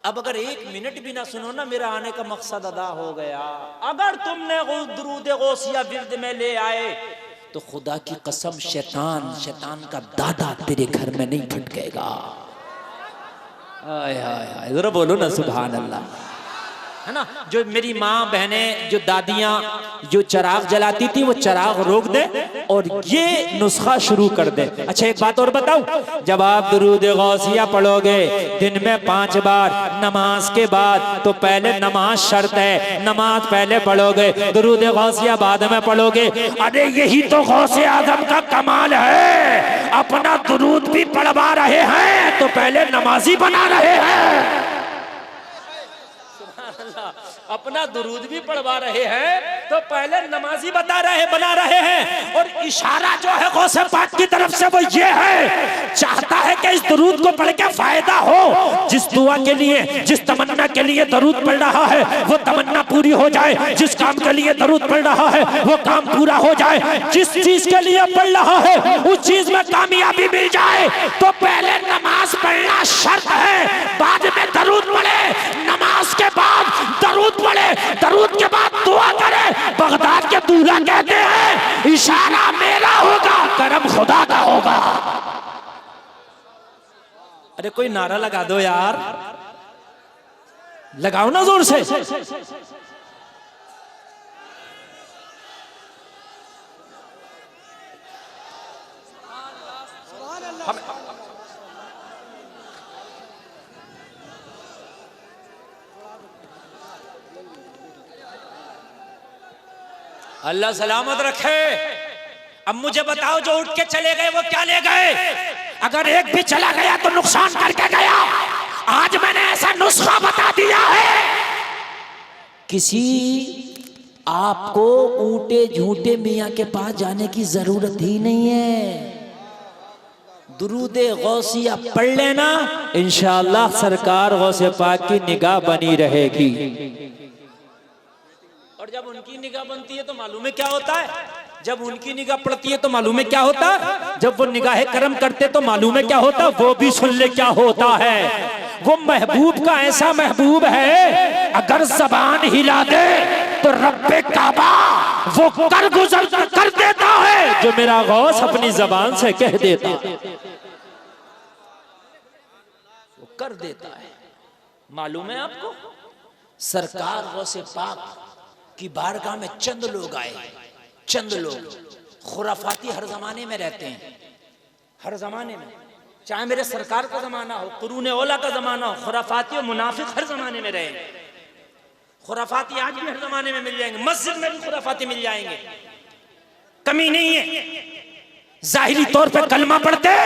अब अगर एक मिनट भी ना सुनो ना, मेरा आने का मकसद अदा हो गया। अगर तुमने दुरूद गौसिया विर्द में ले आए तो खुदा की कसम शैतान का दादा तेरे घर में नहीं फटकेगा। आय हाय हाय, जरा बोलो ना सुभान अल्लाह, है ना। जो मेरी माँ बहनें, जो दादियाँ जो चिराग जलाती थी, वो चिराग रोक दे और ये नुस्खा शुरू कर दे। अच्छा एक बात और बताऊं, जब आप दुरूद गौसिया पढ़ोगे दिन में 5 बार नमाज के बाद, तो पहले नमाज शर्त है, नमाज पहले पढ़ोगे, दुरूद गौसिया बाद में पढ़ोगे। अरे यही तो गौसे आजम का कमाल है, अपना दुरूद भी पढ़वा रहे हैं तो पहले नमाजी बना रहे हैं। अपना दुरूद भी पढ़वा रहे हैं तो पहले नमाजी बना रहे हैं। और इशारा जो है गौसे पाक की तरफ से वो ये है, चाहता है कि इस दुरूद को पढ़ के फायदा हो। जिस दुआ के लिए, जिस तमन्ना के लिए दरूद पढ़ रहा है वो तमन्ना पूरी हो जाए, जिस काम के लिए दरूद पढ़ रहा है वो काम पूरा हो जाए, जिस चीज के लिए पढ़ रहा है उस चीज में कामयाबी मिल जाए। तो पहले नमाज पढ़ना शर्त है, बाद में दरूद पढ़े, नमाज के बाद दरूद पढ़े, दरूद के बाद दुआ करे। बगदाद के दूल्हा कहते हैं इशारा मेरा होगा, करम खुदा का होगा। अरे कोई नारा लगा दो यार, लगाओ ना जोर से। अल्लाह सलामत रखे। अब मुझे बताओ, जो उठ के चले गए वो क्या ले गए? अगर एक भी चला गया तो नुकसान करके गया। आज मैंने ऐसा नुस्खा बता दिया है, किसी आपको ऊंटे झूठे मियाँ के पास जाने की जरूरत ही नहीं है। दुरूदे गौसिया पढ़ लेना, इंशाअल्लाह सरकार गौसे पाक की निगाह बनी रहेगी। और जब उनकी निगाह बनती है तो मालूम है क्या होता है, जब उनकी निगाह पड़ती है तो मालूम है क्या होता है, जब वो निगाहे करम करते तो मालूम है क्या होता। वो भी सुन ले क्या होता है। वो महबूब का ऐसा महबूब है, अगर जबान हिला दे तो रब्बे काबा वो कर गुजर कर देता है जो मेरा गौस अपनी जबान से कह देता, वो कर देता है। मालूम है आपको, सरकार गौसे पाक की बारगाह में चंद लोग आए, चंद लोग खुराफाती हर जमाने में रहते हैं, हर जमाने में, चाहे मेरे सरकार का जमाना हो, कुरूने औला का जमाना हो, खुराफाती और मुनाफिक हर जमाने में रहेंगे। खुराफाती आज भी हर जमाने में मिल जाएंगे, मस्जिद में भी खुराफाती मिल जाएंगे, कमी नहीं है। जाहिरी तौर पर कलमा पढ़ते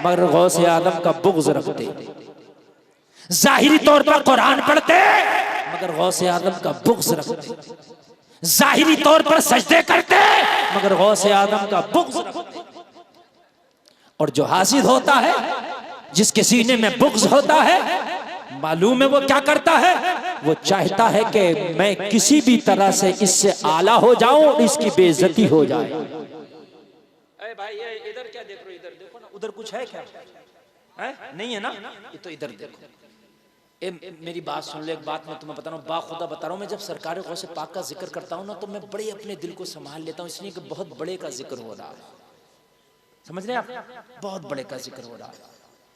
मगर गौसे आदम का बुग़्ज़ रखते, जाहिरी तौर पर कुरान पढ़ते मगर गौसे आदम का बुग़्ज़ रखते, जाहिरी तौर पर सजदे करते मगर गौसे आदम का बुग़्ज़ रखते। और जो हासिद होता है, जिसके सीने में बुग़्ज़ होता है, मालूम है वो क्या करता है, वो चाहता है कि मैं किसी भी तरह से इससे आला हो जाऊं और इसकी बेइज्जती हो जाए। अरे भाई ये इधर क्या देख रहे हो, इधर देखो ना, उधर कुछ है क्या? है? नहीं है ना, ये तो इधर देखो। मेरी बात सुन ले, एक बात मैं तुम्हें बता रहा हूँ, बाखुदा बता रहा हूँ। मैं जब सरकार गौसे पाक का जिक्र करता हूँ ना, तो मैं बड़े अपने दिल को संभाल लेता हूँ, इसलिए कि बहुत बड़े का जिक्र हो रहा है। समझ रहे हैं आप, बहुत बड़े का जिक्र हो रहा है।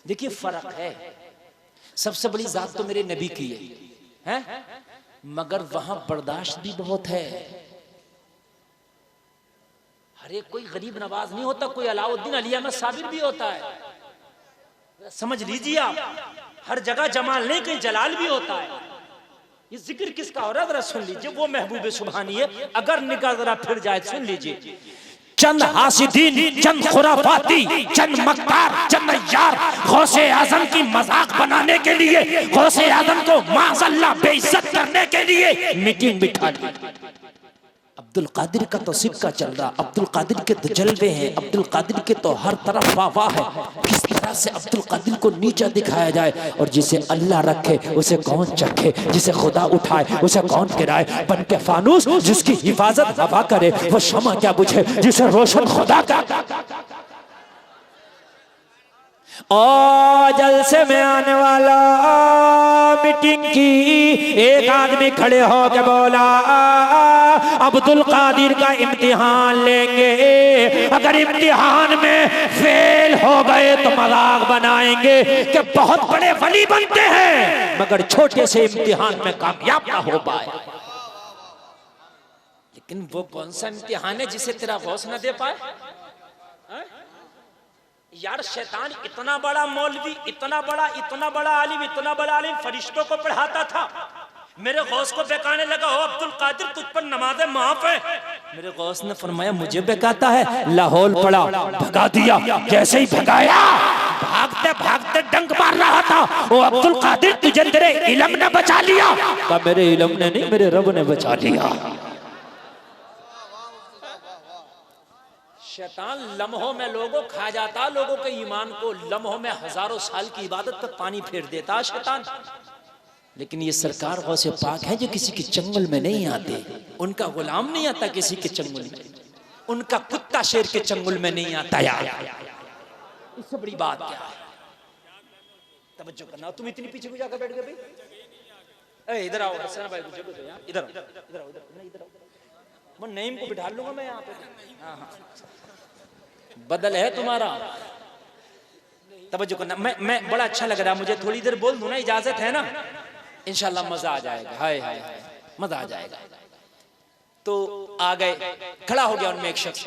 देखिए फर्क है, सबसे बड़ी जात तो मेरे नबी की है, मगर वहां बर्दाश्त भी बहुत है। हर एक कोई गरीब नवाज नहीं होता, कोई अलाउद्दीन अली अहमद साबिर भी होता है, समझ लीजिए आप। हर जगह जमाल नहीं, कहीं जलाल भी होता है। ये जिक्र किसका हो रहा है जरा सुन लीजिए, वो महबूब सुभानी है। अगर निगाह जरा फिर जाए सुन लीजिए, चंद हासिदीन, चंद खुराफाती, चंद मक्कार, चंद यार गौसे आजम की मजाक बनाने के लिए, गौसे आजम को माज़अल्लाह बेइज्जत करने के लिए मीटिंग बिठा दी। अब्दुल कादिर का तो सिक्का चल रहा, अब्दुल कादिर के तो जलवे हैं, अब्दुल कादिर के तो हर तरफ वाह है। किस तरह से अब्दुल कादिर को नीचा दिखाया जाए, और जिसे अल्लाह रखे उसे कौन चखे, जिसे खुदा उठाए उसे कौन गिराए। बन के फानूस जिसकी हिफाजत हवा करे, वो शमा क्या बुझे जिसे रोशन खुदा का। और जलसे में आने वाला मीटिंग की एक आदमी खड़े हो के बोला अब्दुल कादिर का इम्तिहान लेंगे, अगर इम्तिहान में फेल हो गए तो मजाक बनाएंगे कि बहुत बड़े वली बनते हैं मगर छोटे से इम्तिहान में कामयाब ना हो पाए। लेकिन वो कौन सा इम्तिहान है जिसे तेरा गौस न दे पाए? यार शैतान इतना बड़ा मौलवी, इतना बड़ा आलिम फरिश्तों को पढ़ाता था, मेरे गौस को बेकाने लगा, हो अब्दुल कादिर तुझ पर नमाज़ें माफ है। मेरे गौस ने फरमाया मुझे बेकाता है। लाहौल पड़ा, भगा दिया। जैसे ही भगाया भागते भागते डंक मार रहा था, ओ अब्दुल कादिर तुझे तेरे इल्म ने बचा लिया। कहा मेरे इल्म ने नहीं, मेरे रब ने बचा लिया। शैतान लम्हों में लोगों खा जाता, लोगों के ईमान को लम्हों में हजारों साल की इबादत पर पानी फेर देता शैतान। लेकिन ये सरकार गौसे पाक है जो किसी के चंगुल में नहीं आते, उनका गुलाम नहीं आता किसी के चंगुल में, उनका कुत्ता शेर के चंगुल में नहीं आता। यार इससे बड़ी बात क्या है? तवज्जो करना। तुम इतनी पीछे को जाकर बैठ गए भाई? इधर आओ हसन भाई, इधर इधर मैं नईम को बिठा लूंगा मैं यहाँ पे। हाँ हाँ बदल है तुम्हारा। तवज्जो करना। मैं बड़ा अच्छा लग रहा है मुझे, थोड़ी देर बोल दूं ना, इजाजत है ना? इंशाल्लाह मजा आ जाएगा। हाय हाय हाय मजा आ जाएगा। तो आ गए, खड़ा हो गया उनमें एक शख्स,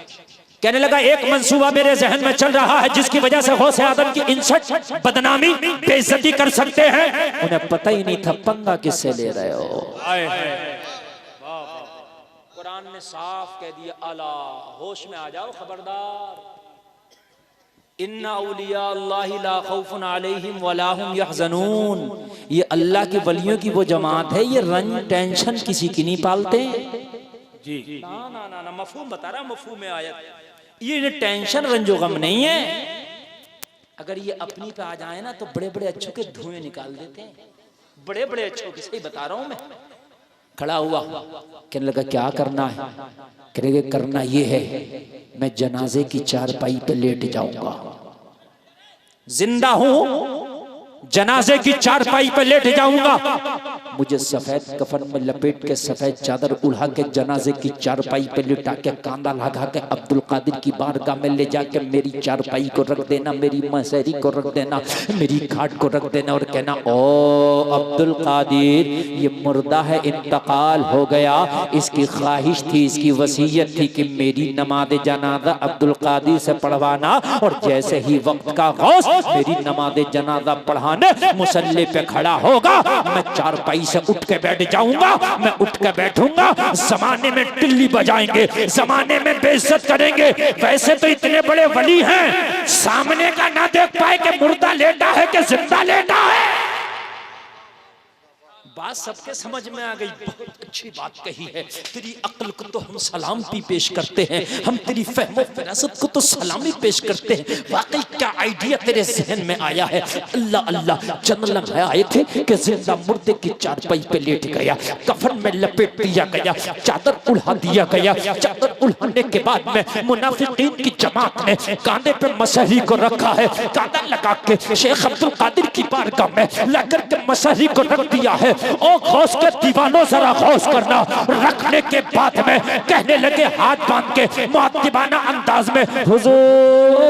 कहने लगा एक मंसूबा मेरे जहन में चल रहा है जिसकी वजह से गौसे आदम की इंसल्ट, बदनामी, बेइज्जती कर सकते हैं। उन्हें पता ही नहीं था पंगा किससे ले रहे हो। कुरान ने साफ कह दिया, अला होश में आ जाओ, खबरदार। इन्ना औलिया अल्लाहि ला खौफुन अलैहिम वला हुम यहज़नून। ये अल्लाह के वलियों की वो जमात है, ये रंज टेंशन किसी की नहीं पालते जी। ना ना ना ना, मफहूम बता रहा, मफहूम में आयत। ये टेंशन रंजो गम नहीं है। अगर ये अपनी पे आ जाए ना तो बड़े बड़े अच्छों के धुएं निकाल देते हैं, बड़े बड़े अच्छों के। सही बता रहा हूं मैं। खड़ा हुआ, कहने लगा क्या करना है? कहने लगा करना ये है मैं जनाजे की चारपाई पे लेट जाऊंगा, जिंदा हूं जनाजे की चारपाई पे लेट जाऊंगा, मुझे सफेद कफन में लपेट के सफेद चादर उड़ा के जनाजे की चारपाई पे लिटा के कांदा लगा के अब्दुल कादिर की बारगाह में ले जाके मेरी चारपाई को रख देना, मेरी मसहरी को रख देना, मेरी खाट को रख देना और कहना ओ अब्दुल कादिर ये मुर्दा है, इंतकाल हो गया, इसकी ख्वाहिश थी, इसकी वसीयत थी कि मेरी नमाज जनाजा अब्दुल कादिर से पढ़वाना, और जैसे ही वक्त का गौस मेरी नमाज जनाजा पढ़ाने मुसल्ले पे खड़ा होगा मैं चारपाई से उठ के बैठ जाऊंगा, मैं उठ के बैठूंगा, जमाने में टिल्ली बजाएंगे, जमाने में बेइज्जत करेंगे। वैसे तो इतने बड़े वली हैं, सामने का ना देख पाए कि मुर्दा लेटा है कि जिंदा लेटा है। बात सबके समझ में आ गई। बहुत अच्छी बात कही है। तेरी अक्ल को तो हम सलामती पेश करते हैं, हम तेरी फहम फिरासत को तो सलामी पेश करते हैं। वाकई क्या आइडिया तेरे जहन में आया है। अल्लाह अल्लाह। चंद लम्हे आए थे कि जिंदा मुर्दे की चारपाई पे लेट गया, कफन में लपेट दिया गया, चादर उड़ा दिया गया। चादर उड़ाने के बाद में मुनाफिकीन की जमात ने कांधे पे मसहरी को रखा है, कांधा लगा के शेख अब्दुल कादिर की बारगाह में लेकर के मसहरी को रख दिया है। ओ गौस के दीवानों जरा गौस करना। रखने के बाद में कहने लगे हाथ बांध के मुअद्दिबाना अंदाज में, हुजूर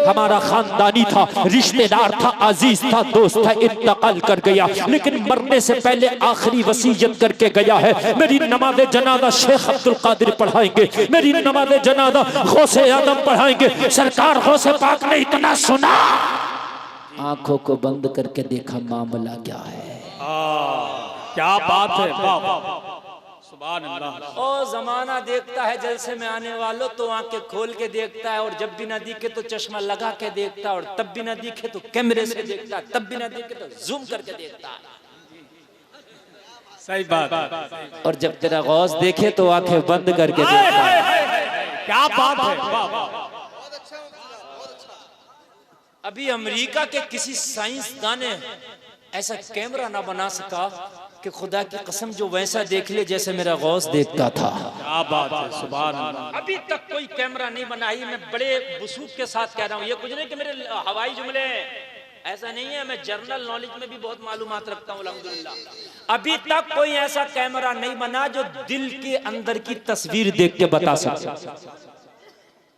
हमारा खानदानी था, रिश्तेदार था, अजीज था, दोस्त था, इंतकाल कर गया, लेकिन मरने से पहले आखिरी वसीयत करके गया है मेरी नमाज जनाजा शेख अब्दुल कादिर पढ़ाएंगे, मेरी नमाज जनाजा गौसे आदम पढ़ाएंगे। सरकार गौसे पाक ने इतना सुना, आंखों को बंद करके देखा मामला क्या है। क्या बात है, सुभान अल्लाह। ओ जमाना देखता है जलसे में आने वालों तो आंखें खोल के देखता है, और जब भी ना दिखे तो चश्मा लगा के देखता है, और तब भी ना दिखे तो कैमरे से देखता है, तब भी ना दिखे तो जूम करके देखता है। सही बात। और जब तेरा गौस देखे तो आंखें बंद करके देखता है। क्या बात है। अभी अमेरिका के किसी साइंसदान ने ऐसा कैमरा ना बना सका कि खुदा की कसम जो वैसा देख ले जैसे मेरा गौस देखता था। क्या बात है, सुभान अल्लाह। अभी तक कोई कैमरा नहीं बना ही। मैं बड़े वसूख के साथ कह रहा हूँ, ये कुछ नहीं कि मेरे हवाई जुमले हैं, ऐसा नहीं है। मैं जनरल नॉलेज में भी बहुत मालूमात रखता हूँ अल्हम्दुलिल्लाह। अभी तक कोई ऐसा कैमरा नहीं बना जो दिल के अंदर की तस्वीर देख के बता सके।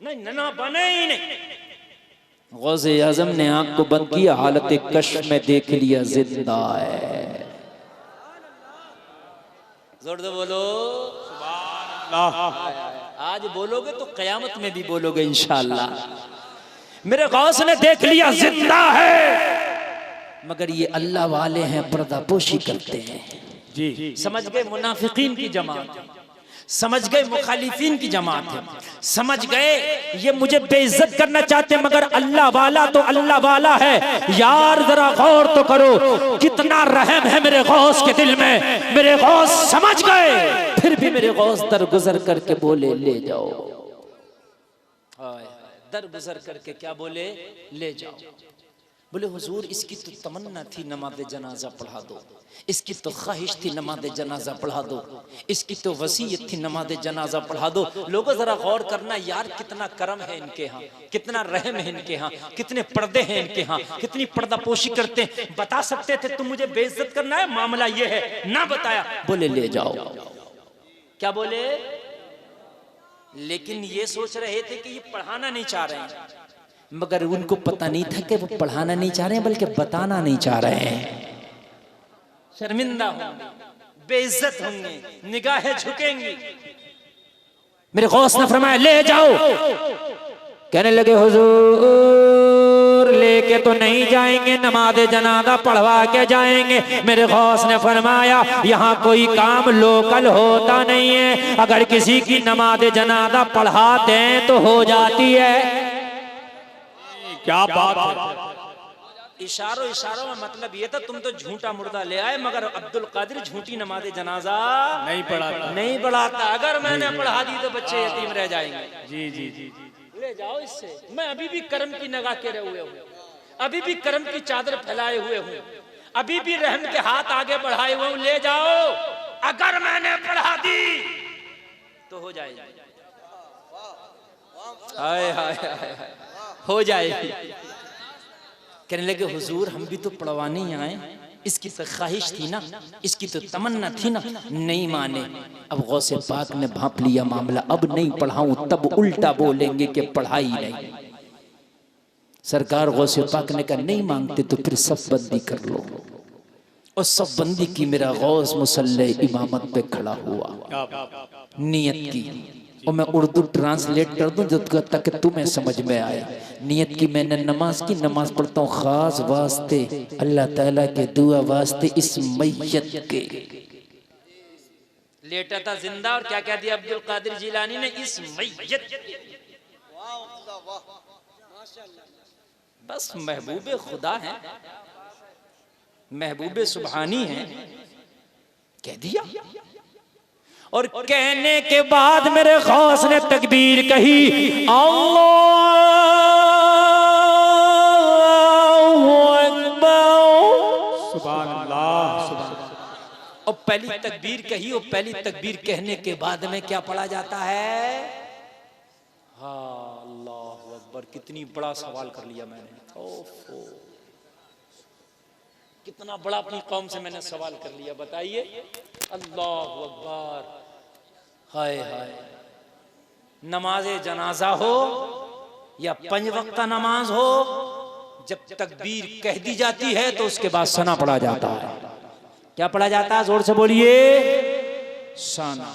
नहीं ना बने ही नहीं। गौसे आजम ने आंख को बंद किया, हालत कश्फ में देख लिया जिंदा है। जोर दो बोलो अल्लाह। आज बोलोगे तो कयामत में भी बोलोगे इंशाअल्लाह। मेरे गौस ने देख लिया जिंदा है, मगर ये अल्लाह वाले हैं, पर्दापोशी करते हैं। जी, समझ गए मुनाफिकीन की जमात, समझ गए मुखालिफिन की जमात है, समझ गए ये मुझे बेइज्जत करना चाहते, मगर अल्लाह वाला तो अल्लाह वाला है। यार जरा गौर तो करो, कितना रहम है मेरे गौस के दिल में। मेरे गौस समझ गए, फिर भी मेरे गौस दरगुजर करके बोले ले जाओ। दर गुजर करके क्या बोले, ले जाओ। बोले हुजूर इसकी तो तमन्ना थी नमाज जनाजा पढ़ा दो, इसकी तो ख्वाहिश थी नमाज जनाजा पढ़ा दो, इसकी तो वसीयत थी नमाज जनाजा पढ़ा दो। लोगों जरा गौर करना यार, कितना करम है इनके यहाँ, कितना रहम है इनके यहाँ, कितने पर्दे हैं इनके यहाँ, कितनी पर्दापोशी करते हैं। बता सकते थे तुम मुझे बेइज्जत करना है, मामला ये है, ना बताया, बोले ले जाओ। क्या बोले? लेकिन ये सोच रहे थे कि ये पढ़ाना नहीं चाह रहे हैं, मगर उनको पता नहीं था कि वो पढ़ाना नहीं चाह रहे हैं, बल्कि बताना नहीं चाह रहे हैं। शर्मिंदा होंगे, बेइज्जत होंगे, निगाहें झुकेंगी। मेरे गौस ने फरमाया ले जाओ। कहने लगे हुजूर लेके तो नहीं जाएंगे, नमाज जनाजा पढ़वा के जाएंगे। मेरे गौस ने फरमाया यहाँ कोई काम लोकल होता नहीं है, अगर किसी की नमाज जनाजा पढ़ा दें तो हो जाती है। क्या बात है। इशारों इशारों में मतलब ये था तुम तो झूठा मुर्दा ले आए, मगर अब्दुल कादिर झूठी नमाज जनाजा नहीं पढ़ाता, नहीं पढ़ाता। अगर मैंने पढ़ा दी तो बच्चे यतीम रह जाएंगे। जी जी जी, ले जाओ इससे। मैं अभी भी करम की नगाह के हुए हूँ, अभी भी करम की चादर फैलाए हुए हूँ, अभी भी रहम के हाथ आगे बढ़ाए हुए हूँ। ले जाओ, अगर मैंने पढ़ा दी तो हो जाएगा। हाय हाय हाय, हो जाएगी। कहने लगे हुजूर हम भी तो पढ़वाने ही आए, इसकी तो ख्वाहिश थी ना, इसकी तो तमन्ना थी ना। नहीं माने। अब गौसे पाक ने भांप लिया मामला, अब नहीं पढ़ाऊं तब उल्टा बोलेंगे कि पढ़ाई नहीं। सरकार गौसे पाक ने कहा नहीं मांगते तो फिर सब बंदी कर लो। और सब बंदी की मेरा गौस मुसल्ले इमामत पे खड़ा हुआ, नियत की। और मैं उर्दू ट्रांसलेट कर दूं जब तक तुम्हें समझ में आए। नियत की मैंने नमाज की, नमाज पढ़ता हूँ खास वास्ते अल्लाह ताला के दुआ वास्ते इस मैयत के। लेटा था जिंदा और क्या कह दिया अब्दुल कादिर जिलानी ने, इस मैयत के। बस महबूबे खुदा है, महबूबे सुबहानी है, कह दिया। और कहने के बाद मेरे गौस ने तकबीर कही, अल्लाहु अकबर, सुभान अल्लाह, सुभान अल्लाह। और पहली तकबीर कही, और पहली तकबीर कहने के बाद में क्या पढ़ा जाता है? हाँ, अल्लाहु अकबर। कितनी बड़ा सवाल कर लिया मैंने, ओफो कितना बड़ा अपनी कौम से मैंने सवाल कर लिया। बताइए, अल्लाहु अकबर। हाय हाय, नमाज जनाजा हो या 5 वक्त नमाज हो, जब तकबीर कह दी जाती है तो उसके बाद सना पढ़ा जाता है। क्या पढ़ा जाता है? जोर से बोलिए, सना।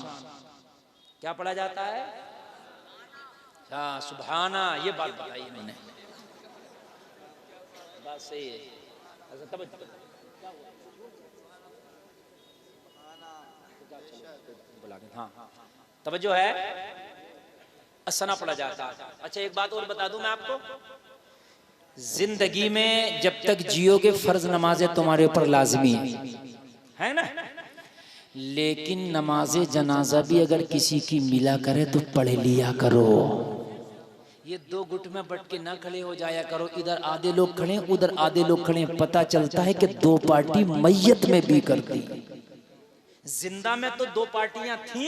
क्या पढ़ा जाता है? हाँ, सुभाना। ये बात बताई मैंने, बात सही है। हाँ, तवज्जो है, असना पढ़ा जाता है। अच्छा एक बात और बता दूं मैं आपको, जिंदगी में जब तक जियोगे फर्ज नमाजें तुम्हारे ऊपर लाजमी है ना, लेकिन नमाज जनाजा भी अगर किसी की मिला करे तो पढ़ लिया करो। ये दो गुट में बट के ना खड़े हो जाया करो, इधर आधे लोग खड़े उधर आधे लोग खड़े, पता चलता है कि दो पार्टी मैयत में भी करती। जिंदा में तो दो पार्टियां थी,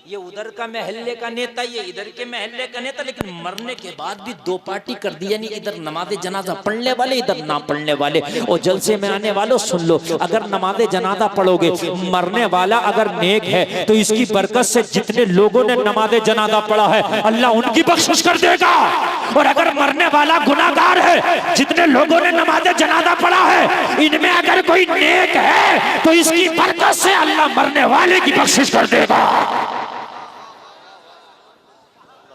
ये उधर का महल्ले का नेता, ये इधर के महल्ले का नेता, लेकिन मरने के बाद भी दो पार्टी कर दी, यानी इधर नमाज़े जनाजा पढ़ने वाले इधर ना पढ़ने वाले। और जलसे में आने वालों सुन लो, अगर नमाज़े जनाजा पढ़ोगे, मरने वाला अगर नेक है तो इसकी बरकत से जितने लोगों ने नमाज़े जनाजा पढ़ा है अल्लाह उनकी बख्शिश कर देगा। और अगर मरने वाला गुनाहगार है, जितने लोगों ने नमाज़े जनाजा पढ़ा है इनमें अगर कोई नेक है तो इसकी बरकत से अल्लाह मरने वाले की बख्शिश कर देगा।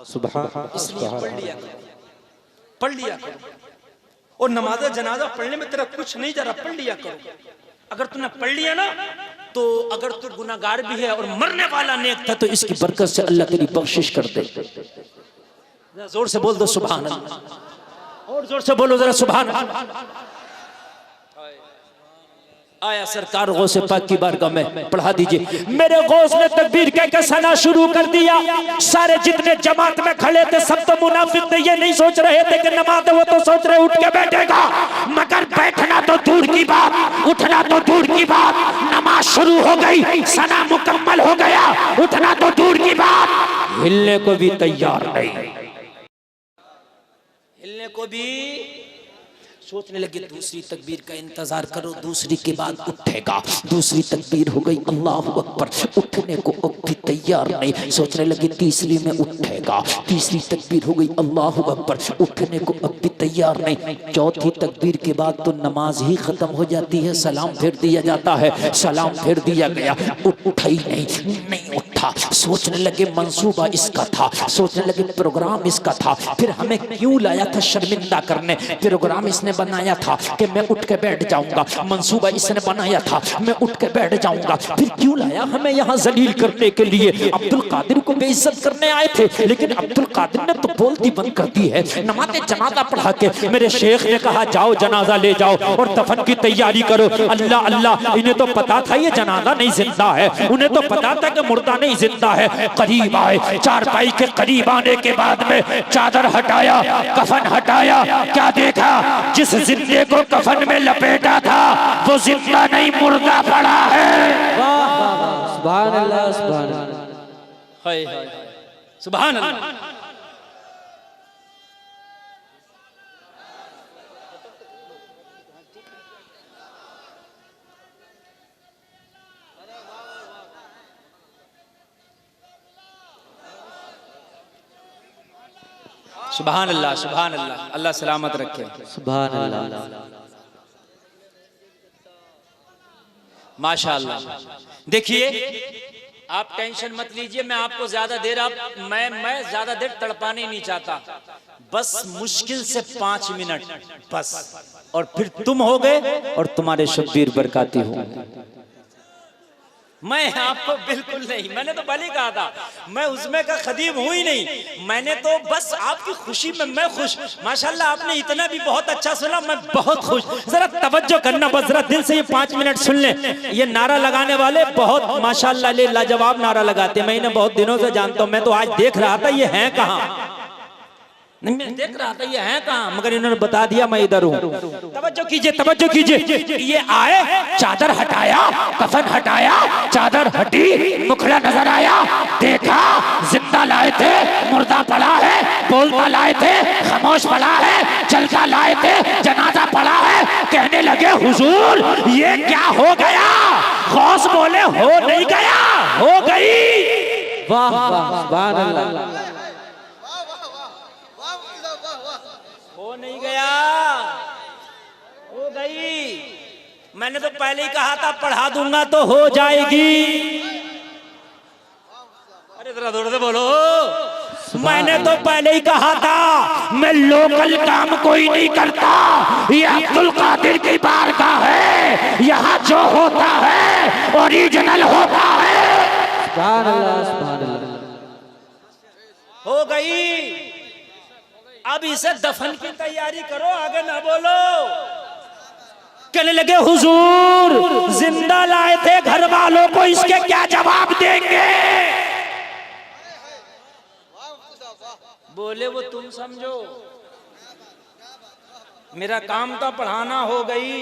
इसलिए पढ़ लिया करो। और नमाज जनाजा पढ़ने में तेरा कुछ नहीं जा रहा, पढ़ लिया करो। अगर तूने पढ़ लिया ना तो अगर तू गुनाहगार भी है और मरने वाला नेक था तो इसकी बरकत से अल्लाह तेरी बख्शिश कर दे। जोर से बोल दो सुभान अल्लाह, और जोर से बोलो जरा सुभान अल्लाह। आया सरकार गौसे पाक की बारगाह में, पढ़ा दीजिए। मेरे गौस ने तकबीर कह के सना शुरू कर दिया। सारे जितने जमात में खड़े थे सब तो मुनाफिक थे, ये नहीं सोच रहे थे कि नमाज वो तो सोच रहे उठ के बैठेगा, मगर बैठना तो दूर की बात, उठना तो दूर की बात। नमाज शुरू हो गई, सना मुकम्मल हो गया, उठना तो दूर की बात, हिलने को भी तैयार नहीं, हिलने को भी। सोचने लगे दूसरी तकबीर का इंतजार करो, दूसरी के बाद उठेगा। दूसरी तकबीर हो गई, अल्लाहु अकबर, उठने को अब भी तैयार नहीं। सोचने लगे तीसरी में उठेगा। तीसरी तकबीर हो गई, अल्लाहु अकबर, उठने को अब भी तैयार नहीं। चौथी तकबीर के बाद तो नमाज ही खत्म हो जाती है, सलाम फेर दिया जाता है। सलाम फेर दिया गया, उठा ही नहीं उठा। सोचने लगे मंसूबा इसका था, सोचने लगे प्रोग्राम इसका था, फिर हमें क्यों लाया था शर्मिंदा करने। प्रोग्राम इसने बनाया था कि मैं उठ के बैठ जाऊंगा, मंसूबा इसने बनाया था मैं उठ के बैठ जाऊंगा, फिर क्यों लाया हमें यहाँ जलील करने के लिए। अब्दुल कादिर को बेइज्जत करने आए थे, लेकिन अब्दुल कादिर ने तो बोलती बंद कर दी है। नमाज़े जनाजा पढ़ा के मेरे शेख ने कहा जाओ जनाजा ले जाओ और दफन की तैयारी करो। अल्लाह अल्लाह, इन्हें तो पता था ये जनाजा नहीं जिंदा है, उन्हें तो पता था कि मुर्दा नहीं जिंदा है। करीब आए, चारपाई के करीब आने के बाद में चादर हटाया, कफन हटाया, क्या देखा, जिस जिंदे को कफन में लपेटा था वो जिंदा नहीं मुर्दा पड़ा है। सुभान अल्लाह, सुभान अल्लाह, सुभान अल्लाह। सुभान अल्लाह, सुभान अल्लाह, अल्लाह सलामत रखे। सुभान अल्लाह, माशाअल्लाह। देखिए आप टेंशन मत लीजिए, मैं आपको ज्यादा देर मैं ज्यादा देर तड़पाने नहीं चाहता, बस मुश्किल से 5 मिनट बस, और फिर तुम हो गए और तुम्हारे शब्बीर बरकाती होंगे। मैं आपको बिल्कुल नहीं, मैंने तो भले कहा था, मैं उसमें का खदीम हूं ही नहीं, मैंने तो बस आपकी खुशी में मैं खुश। माशाल्लाह आपने इतना भी बहुत अच्छा सुना, मैं बहुत खुश। जरा तवज्जो करना, बस जरा दिल से ये 5 मिनट सुन ले। ये नारा लगाने वाले बहुत माशाल्लाह ले लाजवाब नारा लगाते हैं, मैं इन्हें बहुत दिनों से जानता हूं। मैं तो आज देख रहा था ये हैं कहाँ, नहीं मैं देख रहा था ये हैं कहाँ, मगर इन्होंने बता दिया मैं इधर हूँ। तवज्जो कीजिए, तवज्जो कीजिए। ये आए, चादर हटाया, कफन हटाया, चादर हटी, मुखड़ा नजर आया, देखा जिंदा लाए थे मुर्दा पड़ा है, बोलता लाए थे खामोश पड़ा है, चलता लाए थे जनाजा पड़ा है। कहने लगे हुजूर ये क्या हो गया। गौस बोले हो नहीं गया, हो गई। वाह वाह, सुभान अल्लाह, हो नहीं गया, हो गई। मैंने तो पहले ही कहा था पढ़ा दूंगा तो हो जाएगी। अरे जरा जोर से बोलो, मैंने तो पहले ही कहा था मैं लोकल काम कोई नहीं करता, ये अब्दुल कादिर की बारगाह है, यहाँ जो होता है ओरिजिनल होता है। सुभान अल्लाह, सुभान अल्लाह। हो गई, अब इसे दफन की तैयारी करो, आगे ना बोलो। कहने लगे हुजूर जिंदा लाए थे घर वालों को, इसके क्या जवाब देंगे। बोले वो तुम समझो, मेरा काम तो पढ़ाना हो गई।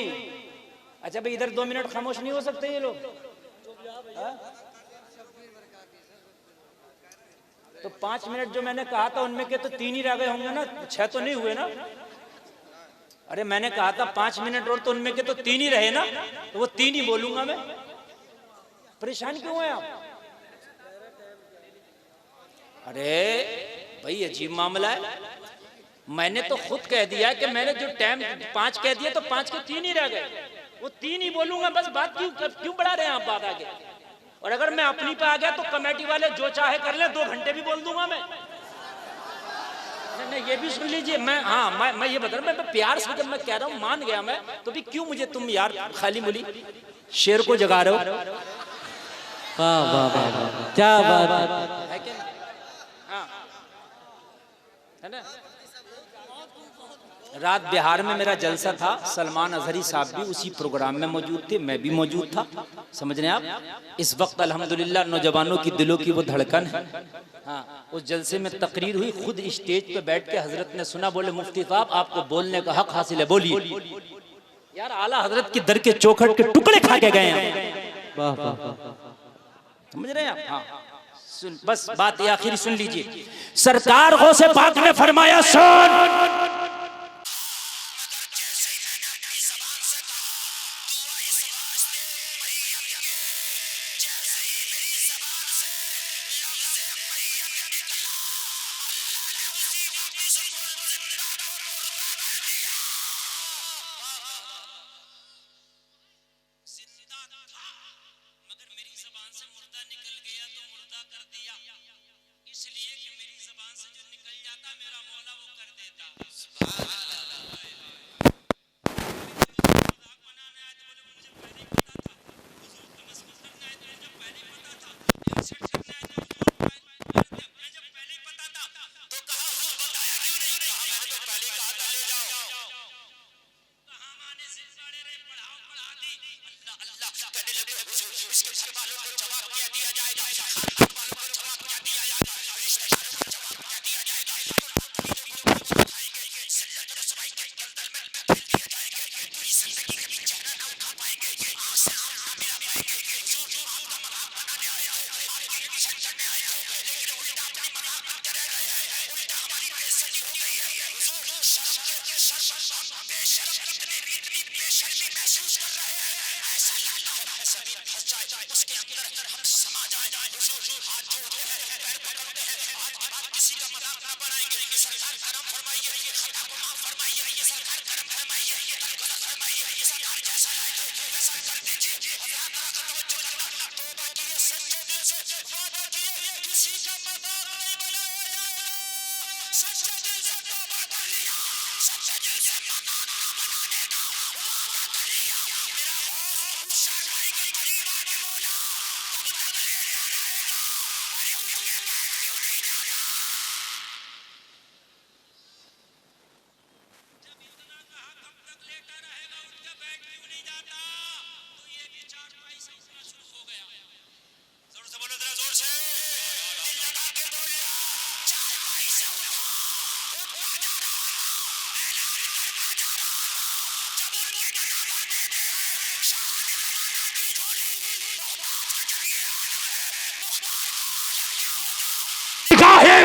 अच्छा भाई इधर 2 मिनट खामोश नहीं हो सकते ये लोग? तो 5 मिनट जो मैंने कहा था उनमें के तो 3 ही रह गए होंगे ना, 6 तो नहीं हुए ना? अरे मैंने कहा था 5 मिनट और, तो उनमें के तो 3 ही रहे ना, तो वो 3 ही बोलूंगा मैं। परेशान क्यों है आप? अरे भाई अजीब मामला है। मैंने तो खुद कह दिया कि मैंने जो टाइम 5 कह दिया तो 5 के 3 ही रह गए, वो 3 ही बोलूंगा बस। बात क्यों बढ़ा रहे हैं आप बात आगे? और अगर मैं अपनी पे आ गया तो कमेटी वाले जो चाहे कर ले, 2 घंटे भी बोल दूंगा मैं। नहीं ये भी सुन लीजिए। मैं ये बता रहा हूँ, मैं प्यार से जब मैं कह रहा हूँ मान गया मैं, तो भी क्यों मुझे तुम यार खाली मुली शेर को जगा रहे हो? वाह वाह वाह, क्या बात है क्या? हाँ है ना। रात बिहार में मेरा जलसा था, सलमान अजहरी साहब भी उसी प्रोग्राम में मौजूद थे, मैं भी मौजूद था। समझ रहे हैं आप? इस वक्त अल्हम्दुलिल्लाह नौजवानों की दिलों की वो धड़कन है। हाँ, उस जलसे में तकरीर हुई, खुद स्टेज पे बैठ के हजरत ने सुना, बोले मुफ्ती साहब आपको बोलने का हक हासिल है, बोलिए। यार आला हजरत की दर के चौखट के टुकड़े खा के गए हैं। समझ रहे हैं आप? हाँ सुन, बस बात ये आखिरी सुन लीजिए। सरकार गौसे पाक ने फरमाया सुन,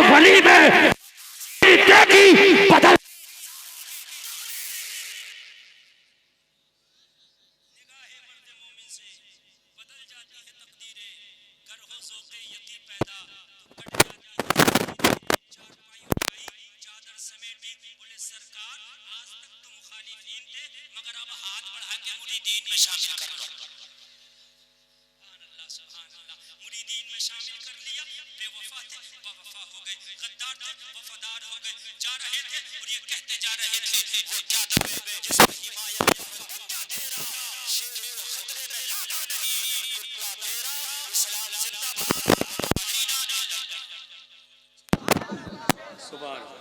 वली में बदल सुभान